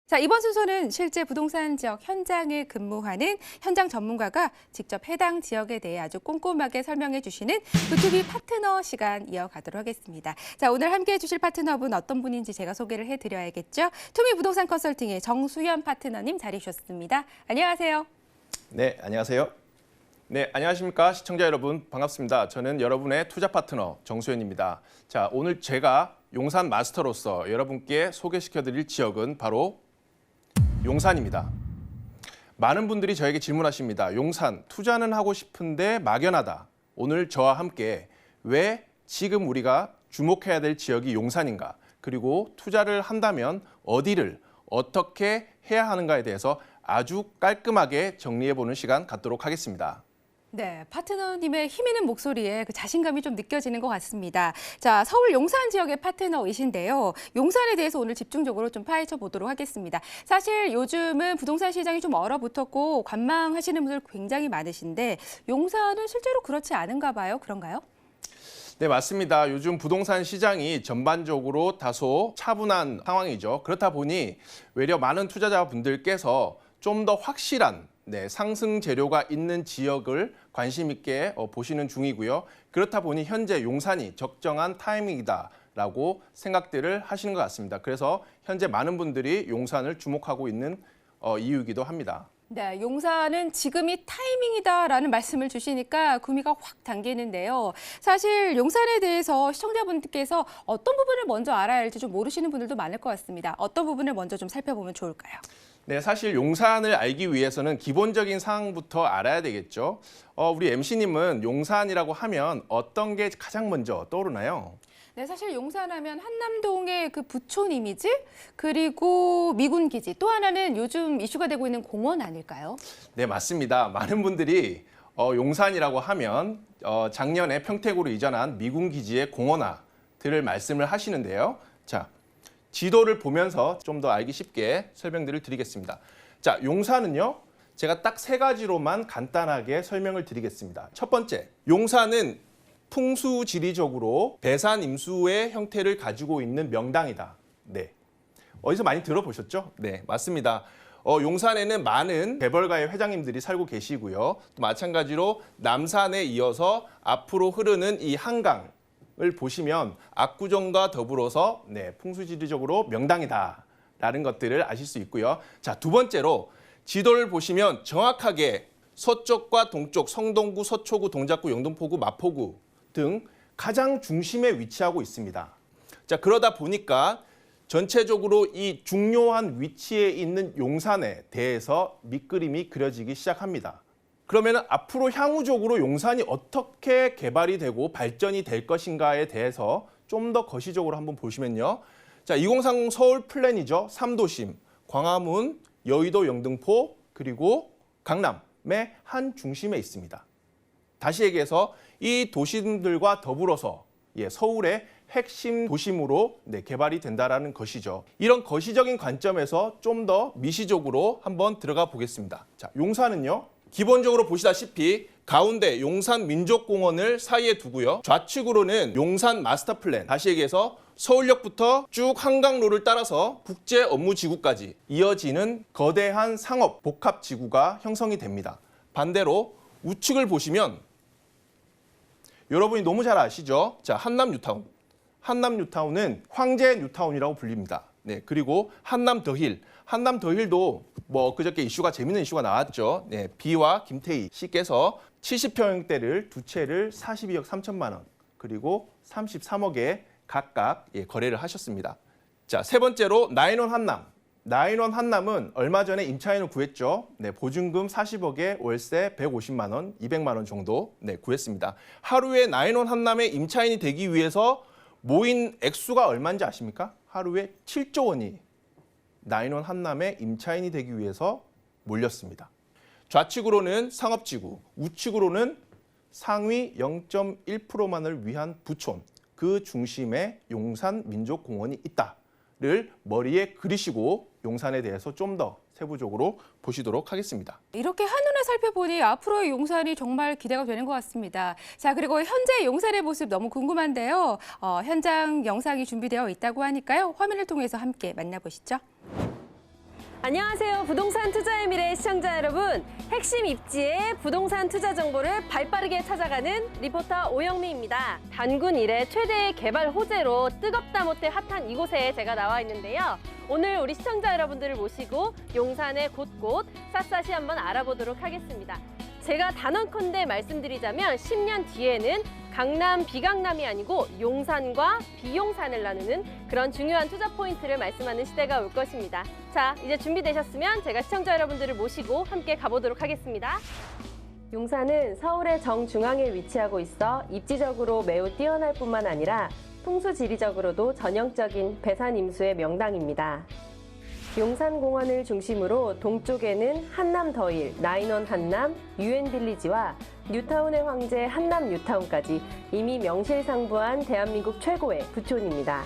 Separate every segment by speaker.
Speaker 1: 자, 이번 순서는 실제 부동산 지역 현장에 근무하는 현장 전문가가 직접 해당 지역에 대해 아주 꼼꼼하게 설명해 주시는 B2B 파트너 시간 이어가도록 하겠습니다. 자, 오늘 함께해 주실 파트너분 어떤 분인지 제가 소개를 해드려야겠죠. 투미 부동산 컨설팅의 정수현 파트너님 자리 주셨습니다. 안녕하세요.
Speaker 2: 네, 안녕하세요. 네, 안녕하십니까 시청자 여러분, 반갑습니다. 저는 여러분의 투자 파트너 정수현입니다. 자, 오늘 제가 용산 마스터로서 여러분께 소개시켜드릴 지역은 바로 용산입니다. 많은 분들이 저에게 질문하십니다. 용산, 투자는 하고 싶은데 막연하다. 오늘 저와 함께 왜 지금 우리가 주목해야 될 지역이 용산인가, 그리고 투자를 한다면 어디를 어떻게 해야 하는가에 대해서 아주 깔끔하게 정리해보는 시간 갖도록 하겠습니다.
Speaker 1: 네, 파트너님의 힘있는 목소리에 그 자신감이 좀 느껴지는 것 같습니다. 자, 서울 용산 지역의 파트너이신데요. 용산에 대해서 오늘 집중적으로 좀 파헤쳐 보도록 하겠습니다. 사실 요즘은 부동산 시장이 좀 얼어붙었고 관망하시는 분들 굉장히 많으신데 용산은 실제로 그렇지 않은가 봐요. 그런가요?
Speaker 2: 네, 맞습니다. 요즘 부동산 시장이 전반적으로 다소 차분한 상황이죠. 그렇다 보니 외려 많은 투자자분들께서 좀 더 확실한 상승 재료가 있는 지역을 관심 있게 보시는 중이고요. 그렇다 보니 현재 용산이 적정한 타이밍이다라고 생각들을 하시는 것 같습니다. 그래서 현재 많은 분들이 용산을 주목하고 있는 이유이기도 합니다.
Speaker 1: 네, 용산은 지금이 타이밍이다라는 말씀을 주시니까 구미가 확 당기는데요. 사실 용산에 대해서 시청자분들께서 어떤 부분을 먼저 알아야 할지 좀 모르시는 분들도 많을 것 같습니다. 어떤 부분을 먼저 좀 살펴보면 좋을까요?
Speaker 2: 네, 사실 용산을 알기 위해서는 기본적인 사항부터 알아야 되겠죠. 우리 MC님은 용산이라고 하면 어떤 게 가장 먼저 떠오르나요?
Speaker 1: 네, 사실 용산하면 한남동의 그 부촌 이미지, 그리고 미군 기지, 또 하나는 요즘 이슈가 되고 있는 공원 아닐까요?
Speaker 2: 네, 맞습니다. 많은 분들이 용산이라고 하면 작년에 평택으로 이전한 미군 기지의 공원화들을 말씀을 하시는데요. 자, 지도를 보면서 좀 더 알기 쉽게 설명들을 드리겠습니다. 자, 용산은요, 제가 딱 세 가지로만 간단하게 설명을 드리겠습니다. 첫 번째, 용산은 풍수지리적으로 배산 임수의 형태를 가지고 있는 명당이다. 네, 어디서 많이 들어보셨죠? 네, 맞습니다. 용산에는 많은 재벌가의 회장님들이 살고 계시고요. 또 마찬가지로 남산에 이어서 앞으로 흐르는 이 한강 을 보시면 압구정과 더불어서 풍수지리적으로 명당이다라는 것들을 아실 수 있고요. 자, 두 번째로 지도를 보시면 정확하게 서쪽과 동쪽, 성동구, 서초구, 동작구, 영등포구, 마포구 등 가장 중심에 위치하고 있습니다. 자, 그러다 보니까 전체적으로 이 중요한 위치에 있는 용산에 대해서 밑그림이 그려지기 시작합니다. 그러면 앞으로 향후적으로 용산이 어떻게 개발이 되고 발전이 될 것인가에 대해서 좀 더 거시적으로 한번 보시면요. 자, 2030 서울 플랜이죠. 3도심, 광화문, 여의도, 영등포, 그리고 강남의 한 중심에 있습니다. 다시 얘기해서 이 도심들과 더불어서 서울의 핵심 도심으로 개발이 된다는 것이죠. 이런 거시적인 관점에서 좀 더 미시적으로 한번 들어가 보겠습니다. 자, 용산은요, 기본적으로 보시다시피 가운데 용산 민족공원을 사이에 두고요. 좌측으로는 용산 마스터 플랜, 다시 얘기해서 서울역부터 쭉 한강로를 따라서 국제업무지구까지 이어지는 거대한 상업 복합지구가 형성이 됩니다. 반대로 우측을 보시면 여러분이 너무 잘 아시죠? 자, 한남 뉴타운. 한남 뉴타운은 황제 뉴타운이라고 불립니다. 네, 그리고 한남 더힐. 한남 더힐도 그저께 재밌는 이슈가 나왔죠. 네, 비와 김태희 씨께서 70평대를 두 채를 42억 3천만 원, 그리고 33억에 각각 거래를 하셨습니다. 자, 세 번째로 나인원 한남. 나인원 한남은 얼마 전에 임차인을 구했죠. 네, 보증금 40억에 월세 150만 원, 200만 원 정도 구했습니다. 하루에 나인원 한남의 임차인이 되기 위해서 모인 액수가 얼마인지 아십니까? 하루에 7조 원이 나인원 한남의 임차인이 되기 위해서 몰렸습니다. 좌측으로는 상업지구, 우측으로는 상위 0.1%만을 위한 부촌, 그 중심에 용산 민족공원이 있다를 머리에 그리시고 용산에 대해서 좀 더 세부적으로 보시도록 하겠습니다.
Speaker 1: 이렇게 한눈에 살펴보니 앞으로의 용산이 정말 기대가 되는 것 같습니다. 자, 그리고 현재 용산의 모습 너무 궁금한데요. 현장 영상이 준비되어 있다고 하니까요. 화면을 통해서 함께 만나보시죠.
Speaker 3: 안녕하세요. 부동산 투자의 미래 시청자 여러분. 핵심 입지의 부동산 투자 정보를 발빠르게 찾아가는 리포터 오영미입니다. 단군 이래 최대의 개발 호재로 뜨겁다 못해 핫한 이곳에 제가 나와 있는데요. 오늘 우리 시청자 여러분들을 모시고 용산의 곳곳 샅샅이 한번 알아보도록 하겠습니다. 제가 단언컨대 말씀드리자면 10년 뒤에는 강남, 비강남이 아니고 용산과 비용산을 나누는 그런 중요한 투자 포인트를 말씀하는 시대가 올 것입니다. 자, 이제 준비되셨으면 제가 시청자 여러분들을 모시고 함께 가보도록 하겠습니다. 용산은 서울의 정중앙에 위치하고 있어 입지적으로 매우 뛰어날 뿐만 아니라 풍수지리적으로도 전형적인 배산 임수의 명당입니다. 용산공원을 중심으로 동쪽에는 한남더힐, 나인원 한남, 유엔빌리지와 뉴타운의 황제 한남 뉴타운까지 이미 명실상부한 대한민국 최고의 부촌입니다.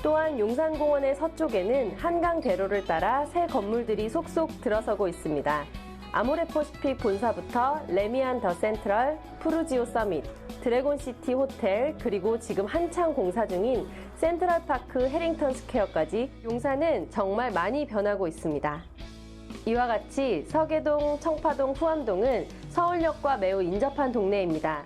Speaker 3: 또한 용산공원의 서쪽에는 한강대로를 따라 새 건물들이 속속 들어서고 있습니다. 아모레퍼시픽 본사부터 레미안 더 센트럴, 푸르지오 서밋, 드래곤시티 호텔, 그리고 지금 한창 공사 중인 센트럴파크 해링턴 스퀘어까지 용산은 정말 많이 변하고 있습니다. 이와 같이 서계동, 청파동, 후암동은 서울역과 매우 인접한 동네입니다.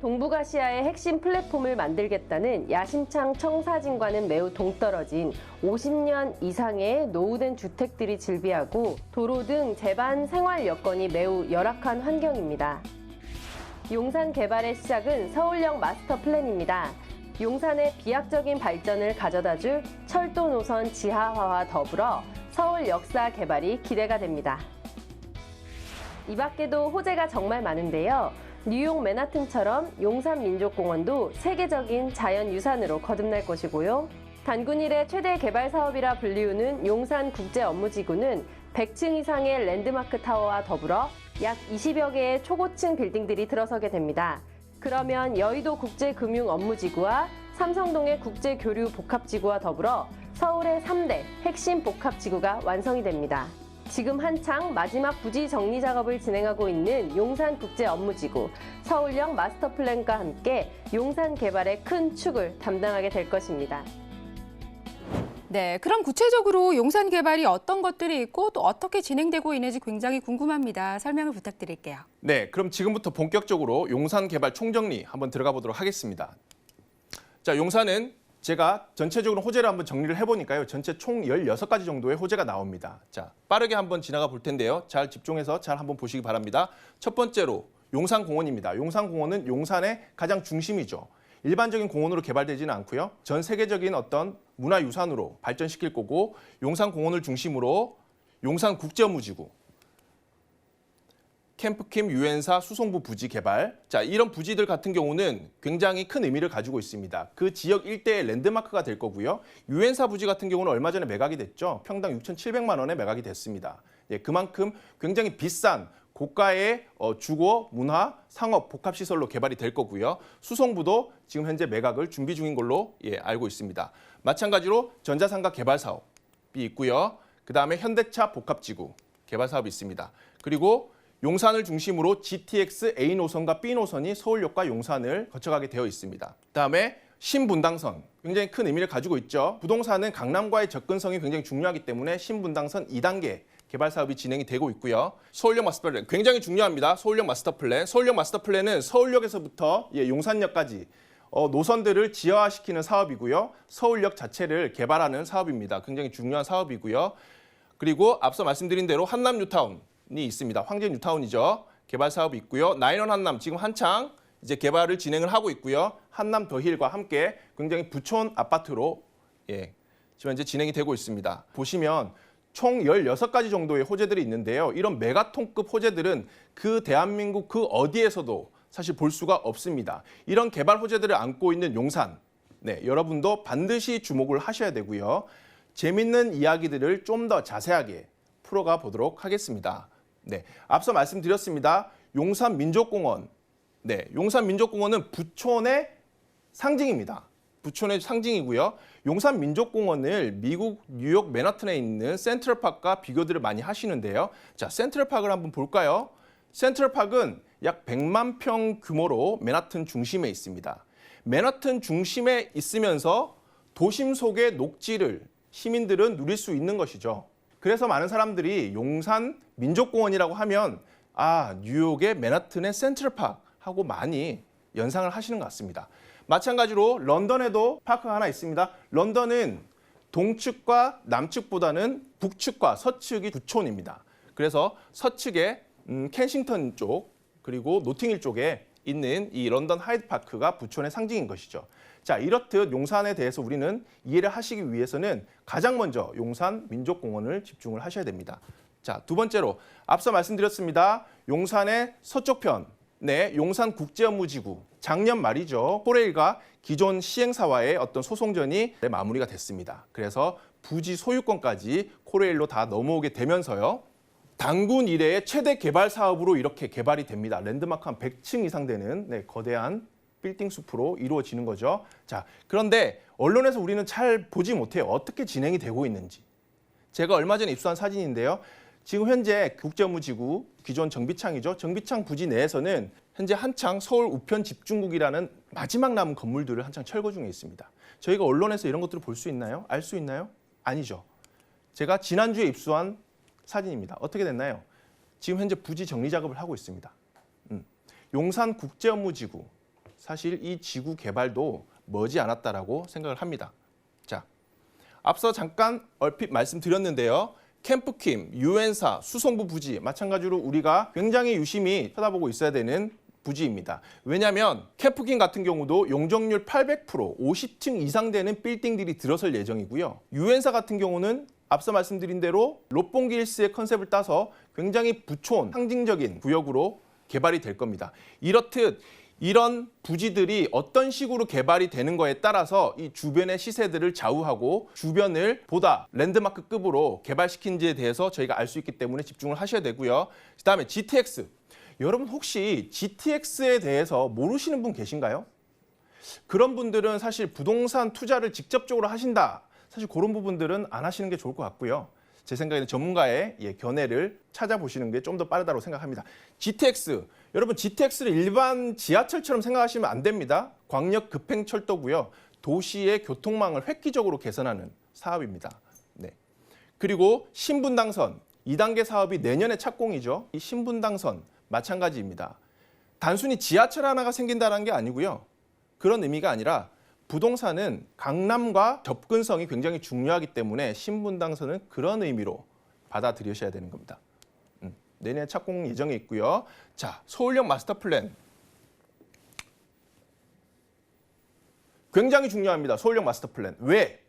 Speaker 3: 동북아시아의 핵심 플랫폼을 만들겠다는 야심찬 청사진과는 매우 동떨어진 50년 이상의 노후된 주택들이 즐비하고 도로 등 제반 생활 여건이 매우 열악한 환경입니다. 용산 개발의 시작은 서울역 마스터 플랜입니다. 용산의 비약적인 발전을 가져다줄 철도 노선 지하화와 더불어 서울 역사 개발이 기대가 됩니다. 이 밖에도 호재가 정말 많은데요. 뉴욕 맨하튼처럼 용산민족공원도 세계적인 자연유산으로 거듭날 것이고요. 단군 이래 최대 개발 사업이라 불리우는 용산국제업무지구는 100층 이상의 랜드마크 타워와 더불어 약 20여 개의 초고층 빌딩들이 들어서게 됩니다. 그러면 여의도 국제금융업무지구와 삼성동의 국제교류 복합지구와 더불어 서울의 3대 핵심 복합지구가 완성이 됩니다. 지금 한창 마지막 부지 정리 작업을 진행하고 있는 용산국제업무지구, 서울역 마스터플랜과 함께 용산 개발의 큰 축을 담당하게 될 것입니다.
Speaker 1: 네, 그럼 구체적으로 용산 개발이 어떤 것들이 있고 또 어떻게 진행되고 있는지 굉장히 궁금합니다. 설명을 부탁드릴게요.
Speaker 2: 네, 그럼 지금부터 본격적으로 용산 개발 총정리 한번 들어가 보도록 하겠습니다. 자, 용산은 제가 전체적으로 호재를 한번 정리를 해보니까요. 전체 총 16가지 정도의 호재가 나옵니다. 자, 빠르게 한번 지나가 볼 텐데요. 잘 집중해서 잘 한번 보시기 바랍니다. 첫 번째로 용산공원입니다. 용산공원은 용산의 가장 중심이죠. 일반적인 공원으로 개발되지는 않고요. 전 세계적인 어떤 문화유산으로 발전시킬 거고 용산공원을 중심으로 용산국제업무지구, 캠프킴 유엔사 수송부 부지 개발. 자, 이런 부지들 같은 경우는 굉장히 큰 의미를 가지고 있습니다. 그 지역 일대의 랜드마크가 될 거고요. 유엔사 부지 같은 경우는 얼마 전에 매각이 됐죠. 평당 6,700만 원에 매각이 됐습니다. 예, 그만큼 굉장히 비싼 고가의 주거, 문화, 상업, 복합시설로 개발이 될 거고요. 수송부도 지금 현재 매각을 준비 중인 걸로 알고 있습니다. 마찬가지로 전자상가 개발 사업이 있고요. 그다음에 현대차 복합지구 개발 사업이 있습니다. 그리고 용산을 중심으로 GTX A 노선과 B 노선이 서울역과 용산을 거쳐가게 되어 있습니다. 그다음에 신분당선, 굉장히 큰 의미를 가지고 있죠. 부동산은 강남과의 접근성이 굉장히 중요하기 때문에 신분당선 2단계 개발 사업이 진행이 되고 있고요. 서울역 마스터플랜, 굉장히 중요합니다. 서울역 마스터플랜. 서울역 마스터플랜은 서울역에서부터 용산역까지 노선들을 지하화시키는 사업이고요. 서울역 자체를 개발하는 사업입니다. 굉장히 중요한 사업이고요. 그리고 앞서 말씀드린 대로 한남 뉴타운이 있습니다. 황제 뉴타운이죠. 개발 사업이 있고요. 나인원 한남 지금 한창 이제 개발을 진행을 하고 있고요. 한남 더힐과 함께 굉장히 부촌 아파트로 지금 현재 진행이 되고 있습니다. 보시면 총 16가지 정도의 호재들이 있는데요. 이런 메가톤급 호재들은 그 대한민국 그 어디에서도 사실 볼 수가 없습니다. 이런 개발 호재들을 안고 있는 용산, 여러분도 반드시 주목을 하셔야 되고요. 재밌는 이야기들을 좀 더 자세하게 풀어가 보도록 하겠습니다. 앞서 말씀드렸습니다. 용산민족공원. 용산민족공원은 부촌의 상징입니다. 부촌의 상징이고요. 용산민족공원을 미국 뉴욕 맨하튼에 있는 센트럴파크와 비교들을 많이 하시는데요. 자, 센트럴파크를 한번 볼까요? 센트럴파크는 약 100만 평 규모로 맨하튼 중심에 있습니다. 맨하튼 중심에 있으면서 도심 속의 녹지를 시민들은 누릴 수 있는 것이죠. 그래서 많은 사람들이 용산 민족공원이라고 하면 뉴욕의 맨하튼의 센트럴파크 하고 많이 연상을 하시는 것 같습니다. 마찬가지로 런던에도 파크가 하나 있습니다. 런던은 동측과 남측보다는 북측과 서측이 부촌입니다. 그래서 서측에 켄싱턴 쪽 그리고 노팅힐 쪽에 있는 이 런던 하이드 파크가 부촌의 상징인 것이죠. 자, 이렇듯 용산에 대해서 우리는 이해를 하시기 위해서는 가장 먼저 용산 민족공원을 집중을 하셔야 됩니다. 자, 두 번째로 앞서 말씀드렸습니다. 용산의 서쪽 편, 용산국제업무지구. 작년 말이죠. 코레일과 기존 시행사와의 어떤 소송전이 마무리가 됐습니다. 그래서 부지 소유권까지 코레일로 다 넘어오게 되면서요. 단군 이래의 최대 개발 사업으로 이렇게 개발이 됩니다. 랜드마크 한 100층 이상 되는 거대한 빌딩 숲으로 이루어지는 거죠. 자, 그런데 언론에서 우리는 잘 보지 못해요. 어떻게 진행이 되고 있는지. 제가 얼마 전에 입수한 사진인데요. 지금 현재 국제업무지구 기존 정비창이죠. 정비창 부지 내에서는 현재 한창 서울 우편 집중국이라는 마지막 남은 건물들을 한창 철거 중에 있습니다. 저희가 언론에서 이런 것들을 볼 수 있나요? 알 수 있나요? 아니죠. 제가 지난주에 입수한 사진입니다. 어떻게 됐나요? 지금 현재 부지 정리 작업을 하고 있습니다. 용산 국제업무지구. 사실 이 지구 개발도 머지않았다라고 생각을 합니다. 자, 앞서 잠깐 얼핏 말씀드렸는데요. 캠프킴, 유엔사, 수송부 부지 마찬가지로 우리가 굉장히 유심히 쳐다보고 있어야 되는 부지입니다. 왜냐하면 캠프킴 같은 경우도 용적률 800%, 50층 이상 되는 빌딩들이 들어설 예정이고요. 유엔사 같은 경우는 앞서 말씀드린 대로 롯봉기 힐스의 컨셉을 따서 굉장히 부촌, 상징적인 구역으로 개발이 될 겁니다. 이렇듯 이런 부지들이 어떤 식으로 개발이 되는 거에 따라서 이 주변의 시세들을 좌우하고 주변을 보다 랜드마크급으로 개발시킨지에 대해서 저희가 알 수 있기 때문에 집중을 하셔야 되고요. 그다음에 GTX. 여러분 혹시 GTX에 대해서 모르시는 분 계신가요? 그런 분들은 사실 부동산 투자를 직접적으로 하신다. 사실 그런 부분들은 안 하시는 게 좋을 것 같고요. 제 생각에는 전문가의 견해를 찾아보시는 게 좀 더 빠르다고 생각합니다. GTX, 여러분 GTX를 일반 지하철처럼 생각하시면 안 됩니다. 광역 급행철도고요. 도시의 교통망을 획기적으로 개선하는 사업입니다. 네. 그리고 신분당선, 2단계 사업이 내년에 착공이죠. 이 신분당선 마찬가지입니다. 단순히 지하철 하나가 생긴다는 게 아니고요. 그런 의미가 아니라 부동산은 강남과 접근성이 굉장히 중요하기 때문에 신분당선은 그런 의미로 받아들여셔야 되는 겁니다. 내년에 착공 예정에 있고요. 자, 서울역 마스터 플랜. 굉장히 중요합니다. 서울역 마스터 플랜. 왜?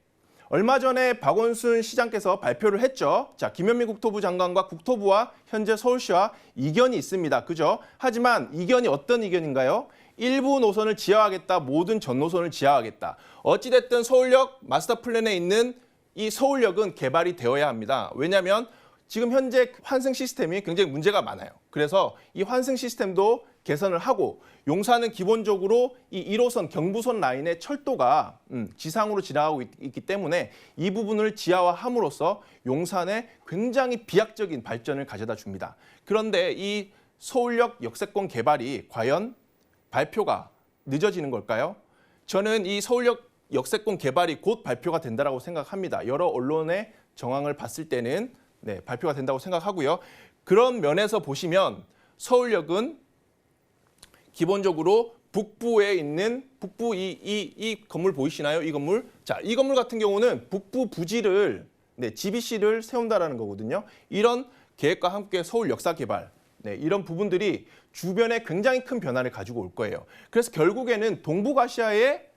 Speaker 2: 얼마 전에 박원순 시장께서 발표를 했죠. 자, 김현미 국토부 장관과 국토부와 현재 서울시와 이견이 있습니다. 그죠? 하지만 이견이 어떤 이견인가요? 일부 노선을 지하하겠다, 모든 전 노선을 지하하겠다. 어찌됐든 서울역 마스터 플랜에 있는 이 서울역은 개발이 되어야 합니다. 왜냐하면 지금 현재 환승 시스템이 굉장히 문제가 많아요. 그래서 이 환승 시스템도 개선을 하고 용산은 기본적으로 이 1호선 경부선 라인의 철도가 지상으로 지나가고 있기 때문에 이 부분을 지하화함으로써 용산에 굉장히 비약적인 발전을 가져다 줍니다. 그런데 이 서울역 역세권 개발이 과연 발표가 늦어지는 걸까요? 저는 이 서울역 역세권 개발이 곧 발표가 된다고 생각합니다. 여러 언론의 정황을 봤을 때는 발표가 된다고 생각하고요. 그런 면에서 보시면 서울역은 기본적으로 북부에 있는 북부 이 건물 보이시나요? 이 건물. 자, 이 건물 같은 경우는 북부 부지를 GBC를 세운다라는 거거든요. 이런 계획과 함께 서울 역사 개발 이런 부분들이 주변에 굉장히 큰 변화를 가지고 올 거예요. 그래서 결국에는 동북아시아의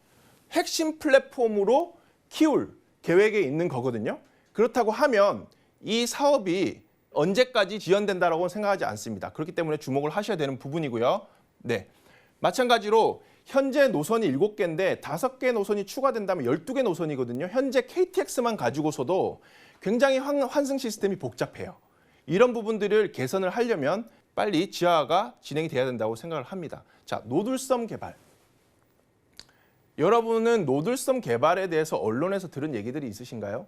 Speaker 2: 핵심 플랫폼으로 키울 계획에 있는 거거든요. 그렇다고 하면 이 사업이 언제까지 지연된다라고 생각하지 않습니다. 그렇기 때문에 주목을 하셔야 되는 부분이고요. 네, 마찬가지로 현재 노선이 7개인데 5개 노선이 추가된다면 12개 노선이거든요. 현재 KTX만 가지고서도 굉장히 환승 시스템이 복잡해요. 이런 부분들을 개선을 하려면 빨리 지하화가 진행이 돼야 된다고 생각을 합니다. 자, 노들섬 개발. 여러분은 노들섬 개발에 대해서 언론에서 들은 얘기들이 있으신가요?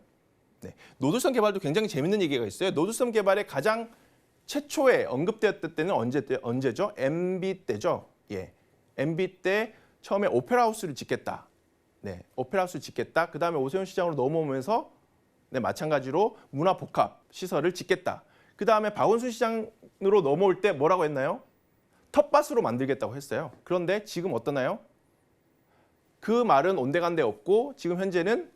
Speaker 2: 네, 노들섬 개발도 굉장히 재밌는 얘기가 있어요. 노들섬 개발의 가장 최초에 언급되었을 때는 언제죠? MB 때죠. 예, MB 때 처음에 오페라 하우스를 짓겠다. 네, 오페라 하우스를 짓겠다. 그다음에 오세훈 시장으로 넘어오면서 네, 마찬가지로 문화복합 시설을 짓겠다. 그 다음에 박원순 시장으로 넘어올 때 뭐라고 했나요? 텃밭으로 만들겠다고 했어요. 그런데 지금 어떠나요? 그 말은 온데간데 없고 지금 현재는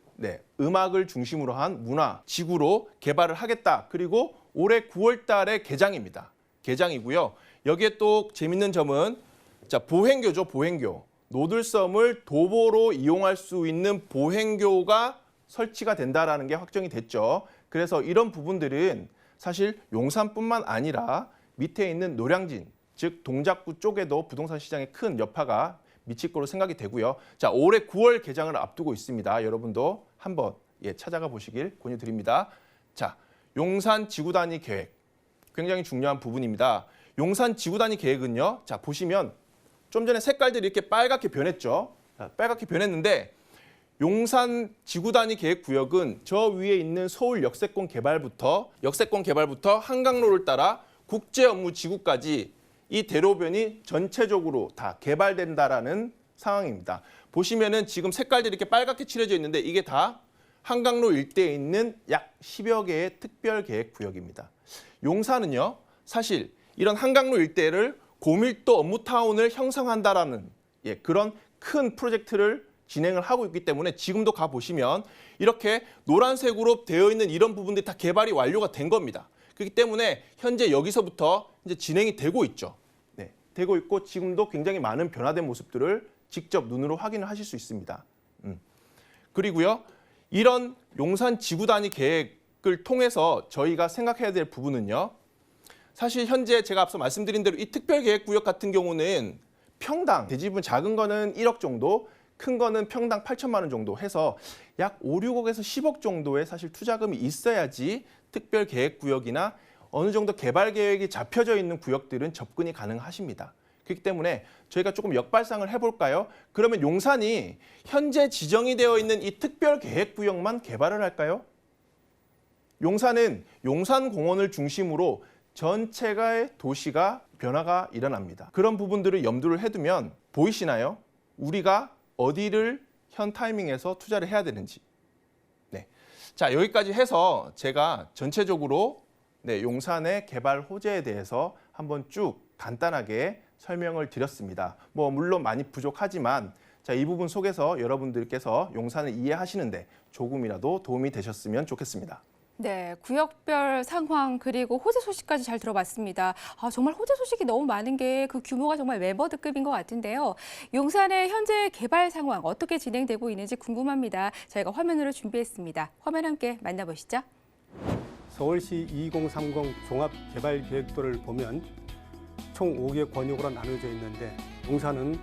Speaker 2: 음악을 중심으로 한 문화 지구로 개발을 하겠다. 그리고 올해 9월 달에 개장입니다. 개장이고요. 여기에 또 재밌는 점은 보행교죠. 보행교. 노들섬을 도보로 이용할 수 있는 보행교가 설치가 된다라는 게 확정이 됐죠. 그래서 이런 부분들은 사실 용산뿐만 아니라 밑에 있는 노량진, 즉 동작구 쪽에도 부동산 시장에 큰 여파가 미칠 거로 생각이 되고요. 자, 올해 9월 개장을 앞두고 있습니다. 여러분도 한번 찾아가 보시길 권유드립니다. 자, 용산 지구 단위 계획 굉장히 중요한 부분입니다. 용산 지구 단위 계획은요. 자, 보시면 좀 전에 색깔들이 이렇게 빨갛게 변했죠. 자, 빨갛게 변했는데 용산 지구 단위 계획 구역은 저 위에 있는 서울 역세권 개발부터 한강로를 따라 국제 업무 지구까지 이 대로변이 전체적으로 다 개발된다라는 상황입니다. 보시면은 지금 색깔들이 이렇게 빨갛게 칠해져 있는데 이게 다 한강로 일대에 있는 약 10여 개의 특별 계획 구역입니다. 용산은요, 사실 이런 한강로 일대를 고밀도 업무타운을 형성한다라는 그런 큰 프로젝트를 진행을 하고 있기 때문에 지금도 가보시면 이렇게 노란색으로 되어 있는 이런 부분들이 다 개발이 완료가 된 겁니다. 그렇기 때문에 현재 여기서부터 이제 진행이 되고 있죠. 되고 있고 지금도 굉장히 많은 변화된 모습들을 직접 눈으로 확인을 하실 수 있습니다. 그리고요, 이런 용산 지구 단위 계획을 통해서 저희가 생각해야 될 부분은요. 사실 현재 제가 앞서 말씀드린 대로 이 특별계획구역 같은 경우는 평당, 대지분 작은 거는 1억 정도, 큰 거는 평당 8천만 원 정도 해서 약 5, 6억에서 10억 정도의 사실 투자금이 있어야지 특별계획구역이나 어느 정도 개발 계획이 잡혀져 있는 구역들은 접근이 가능하십니다. 그렇기 때문에 저희가 조금 역발상을 해볼까요? 그러면 용산이 현재 지정이 되어 있는 이 특별계획구역만 개발을 할까요? 용산은 용산공원을 중심으로 전체가의 도시가 변화가 일어납니다. 그런 부분들을 염두를 해두면 보이시나요? 우리가 어디를 현 타이밍에서 투자를 해야 되는지. 자, 여기까지 해서 제가 전체적으로 용산의 개발 호재에 대해서 한번 쭉 간단하게 설명을 드렸습니다. 물론 많이 부족하지만 자, 이 부분 속에서 여러분들께서 용산을 이해하시는데 조금이라도 도움이 되셨으면 좋겠습니다.
Speaker 1: 네, 구역별 상황 그리고 호재 소식까지 잘 들어봤습니다. 정말 호재 소식이 너무 많은 게 그 규모가 정말 웨버드급인 것 같은데요. 용산의 현재 개발 상황 어떻게 진행되고 있는지 궁금합니다. 저희가 화면으로 준비했습니다. 화면 함께 만나보시죠.
Speaker 4: 서울시 2030 종합개발계획도를 보면 총 5개 권역으로 나눠져 있는데 용산은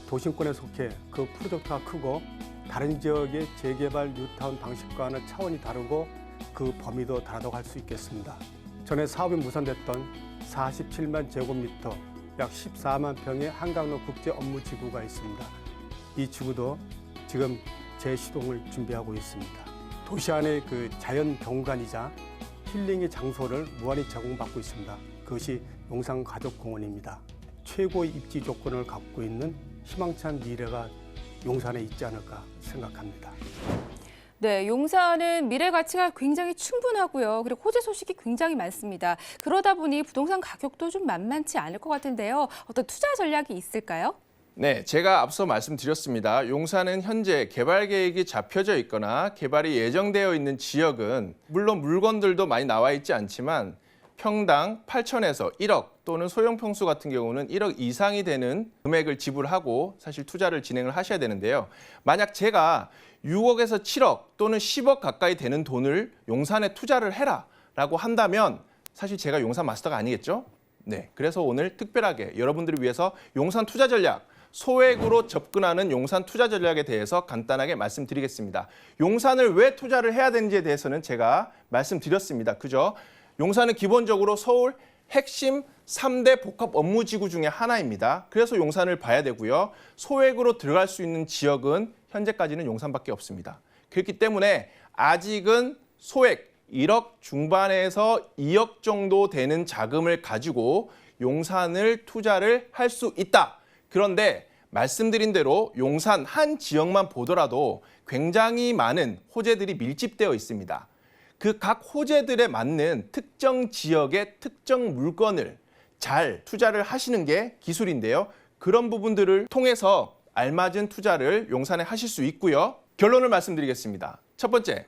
Speaker 4: 도심권에 속해 그 프로젝트가 크고 다른 지역의 재개발 뉴타운 방식과는 차원이 다르고 그 범위도 다르다고 할 수 있겠습니다. 전에 사업이 무산됐던 47만 제곱미터 약 14만 평의 한강로 국제 업무 지구가 있습니다. 이 지구도 지금 재시동을 준비하고 있습니다. 도시 안의 그 자연 경관이자 힐링의 장소를 무한히 제공받고 있습니다. 그것이 용산가족공원입니다. 최고의 입지 조건을 갖고 있는 희망찬 미래가 용산에 있지 않을까 생각합니다.
Speaker 1: 네, 용산은 미래 가치가 굉장히 충분하고요. 그리고 호재 소식이 굉장히 많습니다. 그러다 보니 부동산 가격도 좀 만만치 않을 것 같은데요. 어떤 투자 전략이 있을까요?
Speaker 2: 네, 제가 앞서 말씀드렸습니다. 용산은 현재 개발 계획이 잡혀져 있거나 개발이 예정되어 있는 지역은 물론 물건들도 많이 나와 있지 않지만 평당 8천에서 1억 또는 소형 평수 같은 경우는 1억 이상이 되는 금액을 지불하고 사실 투자를 진행을 하셔야 되는데요. 만약 제가 6억에서 7억 또는 10억 가까이 되는 돈을 용산에 투자를 해라라고 한다면 사실 제가 용산 마스터가 아니겠죠? 네, 그래서 오늘 특별하게 여러분들을 위해서 용산 투자 전략, 소액으로 접근하는 용산 투자 전략에 대해서 간단하게 말씀드리겠습니다. 용산을 왜 투자를 해야 되는지에 대해서는 제가 말씀드렸습니다. 그죠? 용산은 기본적으로 서울 핵심 3대 복합 업무지구 중에 하나입니다. 그래서 용산을 봐야 되고요. 소액으로 들어갈 수 있는 지역은 현재까지는 용산밖에 없습니다. 그렇기 때문에 아직은 소액 1억 중반에서 2억 정도 되는 자금을 가지고 용산을 투자를 할 수 있다. 그런데 말씀드린 대로 용산 한 지역만 보더라도 굉장히 많은 호재들이 밀집되어 있습니다. 그 각 호재들에 맞는 특정 지역의 특정 물건을 잘 투자를 하시는 게 기술인데요. 그런 부분들을 통해서 알맞은 투자를 용산에 하실 수 있고요. 결론을 말씀드리겠습니다. 첫 번째,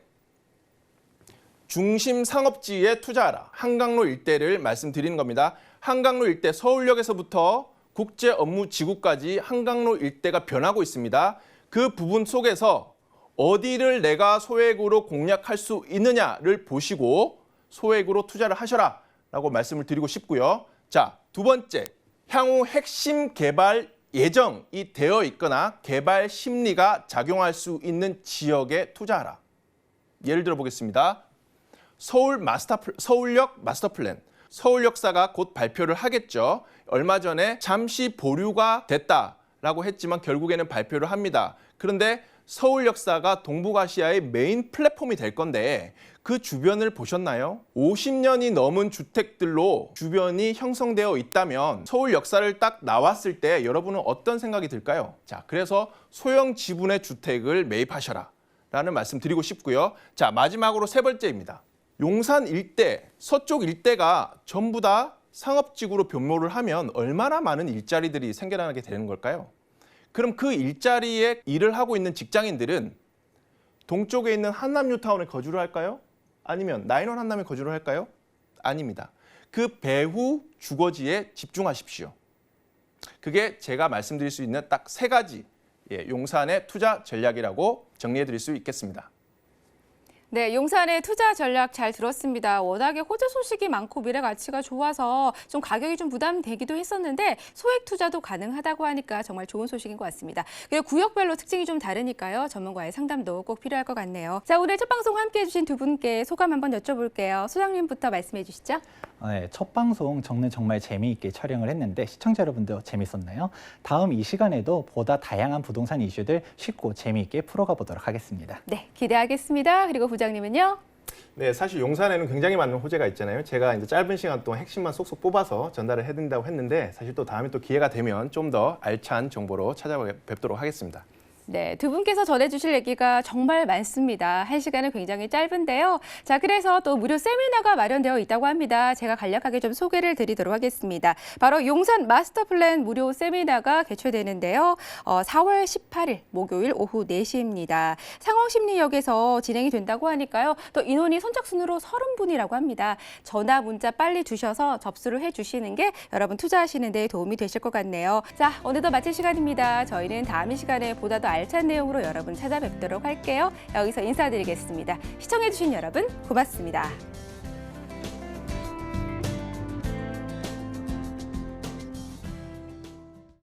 Speaker 2: 중심 상업지에 투자하라. 한강로 일대를 말씀드리는 겁니다. 한강로 일대 서울역에서부터 국제업무지구까지 한강로 일대가 변하고 있습니다. 그 부분 속에서 어디를 내가 소액으로 공략할 수 있느냐를 보시고 소액으로 투자를 하셔라 라고 말씀을 드리고 싶고요. 자, 두 번째, 향후 핵심 개발 예정이 되어 있거나 개발 심리가 작용할 수 있는 지역에 투자하라. 예를 들어 보겠습니다. 서울역 마스터 플랜. 서울역사가 곧 발표를 하겠죠. 얼마 전에 잠시 보류가 됐다라고 했지만 결국에는 발표를 합니다. 그런데 서울역사가 동북아시아의 메인 플랫폼이 될 건데 그 주변을 보셨나요? 50년이 넘은 주택들로 주변이 형성되어 있다면 서울 역사를 딱 나왔을 때 여러분은 어떤 생각이 들까요? 자, 그래서 소형 지분의 주택을 매입하셔라 라는 말씀 드리고 싶고요. 자, 마지막으로 세 번째입니다. 용산 일대, 서쪽 일대가 전부 다 상업지구로 변모를 하면 얼마나 많은 일자리들이 생겨나게 되는 걸까요? 그럼 그 일자리에 일을 하고 있는 직장인들은 동쪽에 있는 한남 뉴타운에 거주를 할까요? 아니면 나인원 한남에 거주를 할까요? 아닙니다. 그 배후 주거지에 집중하십시오. 그게 제가 말씀드릴 수 있는 딱 세 가지 용산의 투자 전략이라고 정리해 드릴 수 있겠습니다.
Speaker 1: 네, 용산의 투자 전략 잘 들었습니다. 워낙에 호재 소식이 많고 미래 가치가 좋아서 좀 가격이 좀 부담되기도 했었는데 소액 투자도 가능하다고 하니까 정말 좋은 소식인 것 같습니다. 그리고 구역별로 특징이 좀 다르니까요. 전문가의 상담도 꼭 필요할 것 같네요. 자, 오늘 첫 방송 함께해 주신 두 분께 소감 한번 여쭤볼게요. 소장님부터 말씀해 주시죠.
Speaker 5: 네, 첫 방송 정말 재미있게 촬영을 했는데 시청자 여러분도 재밌었나요? 다음 이 시간에도 보다 다양한 부동산 이슈들 쉽고 재미있게 풀어가 보도록 하겠습니다.
Speaker 1: 네, 기대하겠습니다. 그리고 부장님은요?
Speaker 2: 네, 사실 용산에는 굉장히 많은 호재가 있잖아요. 제가 이제 짧은 시간 동안 핵심만 쏙쏙 뽑아서 전달을 해드린다고 했는데 사실 또 다음에 또 기회가 되면 좀 더 알찬 정보로 찾아뵙도록 하겠습니다.
Speaker 1: 네, 두 분께서 전해주실 얘기가 정말 많습니다. 한 시간은 굉장히 짧은데요. 자, 그래서 또 무료 세미나가 마련되어 있다고 합니다. 제가 간략하게 좀 소개를 드리도록 하겠습니다. 바로 용산 마스터플랜 무료 세미나가 개최되는데요. 4월 18일 목요일 오후 4시입니다. 상황심리역에서 진행이 된다고 하니까요. 또 인원이 선착순으로 30분이라고 합니다. 전화, 문자 빨리 주셔서 접수를 해주시는 게 여러분 투자하시는 데 도움이 되실 것 같네요. 자, 오늘도 마칠 시간입니다. 저희는 다음 이 시간에 보다 더 알찬 내용으로 여러분 찾아뵙도록 할게요. 여기서 인사드리겠습니다. 시청해주신 여러분 고맙습니다.